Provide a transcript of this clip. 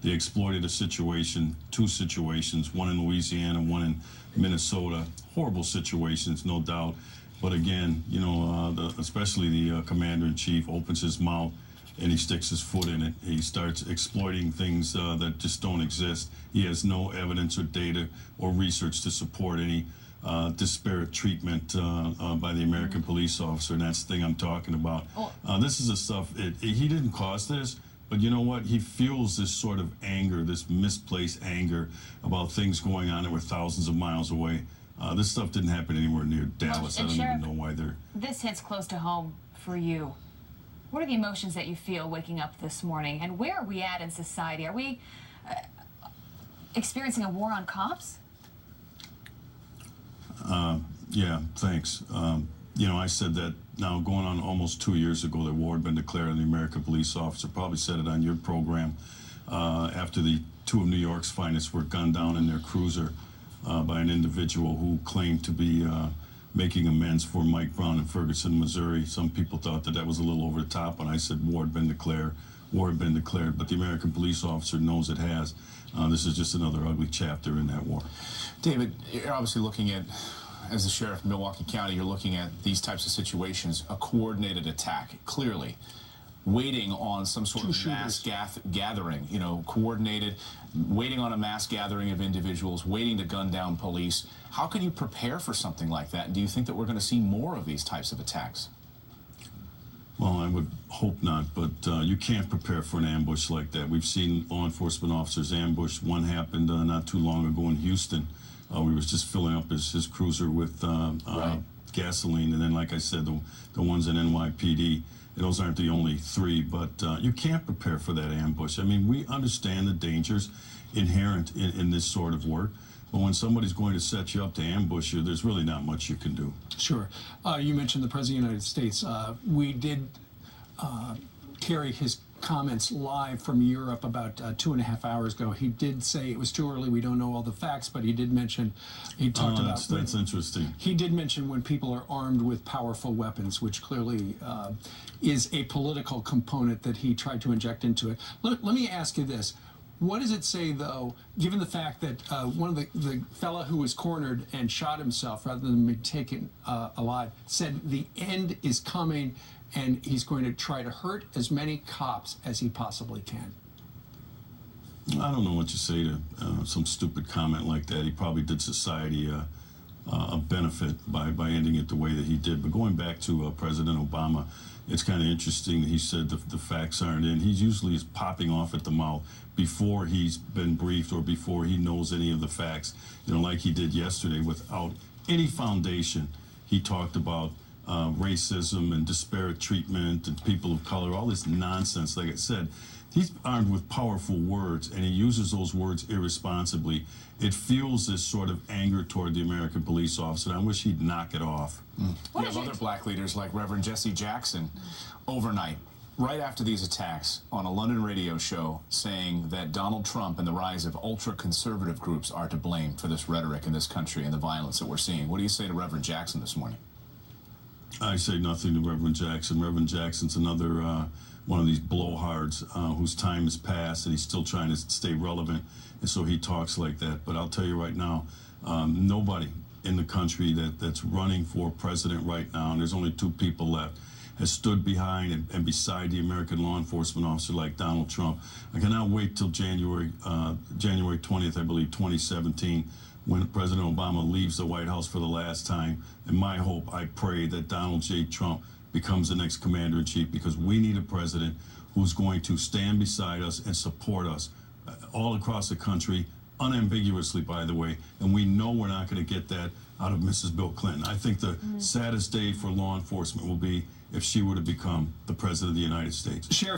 They exploited a situation, two situations, one in Louisiana, one in Minnesota. Horrible situations, no doubt. But again, you know, especially the commander-in-chief opens his mouth and he sticks his foot in it. He starts exploiting things that just don't exist. He has no evidence or data or research to support any disparate treatment by the American police officer, and that's the thing I'm talking about. This is the stuff, he didn't cause this, but you know what? He fuels this sort of anger, this misplaced anger about things going on that were thousands of miles away. This stuff didn't happen anywhere near Dallas. I don't even know why they're... This hits close to home for you. What are the emotions that you feel waking up this morning, and where are we at in society? Are we experiencing a war on cops? Yeah, thanks. You know, I said that now going on almost 2 years ago, that war had been declared on the American police officer. Probably said it on your program after the two of New York's finest were gunned down in their cruiser by an individual who claimed to be making amends for Mike Brown in Ferguson, Missouri. Some people thought that that was a little over the top, and I said war had been declared. War had been declared, but the American police officer knows it has. This is just another ugly chapter in that war. David, you're obviously looking at, as the sheriff of Milwaukee County, you're looking at these types of situations, a coordinated attack, clearly, waiting on some sort of mass gathering, you know, coordinated, waiting on a mass gathering of individuals, waiting to gun down police. How can you prepare for something like that? And do you think that we're going to see more of these types of attacks? Well, I would hope not, but you can't prepare for an ambush like that. We've seen law enforcement officers ambushed. One happened not too long ago in Houston. We was just filling up his cruiser with gasoline, and then, like I said, the ones in NYPD. Those aren't the only three, but you can't prepare for that ambush. I mean, we understand the dangers inherent in this sort of work, but when somebody's going to set you up to ambush you, there's really not much you can do. Sure. You mentioned the President of the United States. We did carry his comments live from Europe about 2.5 hours ago. He did say it was too early, we don't know all the facts, but he did mention, he talked about... That's interesting. He did mention when people are armed with powerful weapons, which clearly is a political component that he tried to inject into it. Let me ask you this. What does it say, though, given the fact that one of the fella who was cornered and shot himself rather than be taken alive said the end is coming and he's going to try to hurt as many cops as he possibly can? I don't know what you say to some stupid comment like that. He probably did society a benefit by ending it the way that he did. But going back to President Obama, it's kind of interesting that he said the facts aren't in. He usually is popping off at the mouth before he's been briefed or before he knows any of the facts. You know, like he did yesterday without any foundation. He talked about racism and disparate treatment and people of color, all this nonsense. Like I said, he's armed with powerful words, and he uses those words irresponsibly. It fuels this sort of anger toward the American police officer, and I wish he'd knock it off. We have other black leaders like Reverend Jesse Jackson overnight, right after these attacks, on a London radio show saying that Donald Trump and the rise of ultra-conservative groups are to blame for this rhetoric in this country and the violence that we're seeing. What do you say to Reverend Jackson this morning? I say nothing to Reverend Jackson. Reverend Jackson's another one of these blowhards whose time has passed and he's still trying to stay relevant, and so he talks like that. But I'll tell you right now, nobody in the country that's running for president right now, and there's only two people left, has stood behind and beside the American law enforcement officer like Donald Trump. I cannot wait till January 20th, I believe, 2017, when President Obama leaves the White House for the last time. And my hope, I pray, that Donald J. Trump becomes the next commander-in-chief, because we need a president who's going to stand beside us and support us all across the country, unambiguously, by the way. And we know we're not going to get that out of Mrs. Bill Clinton. I think the saddest day for law enforcement will be if she were to become the president of the United States. Sheriff,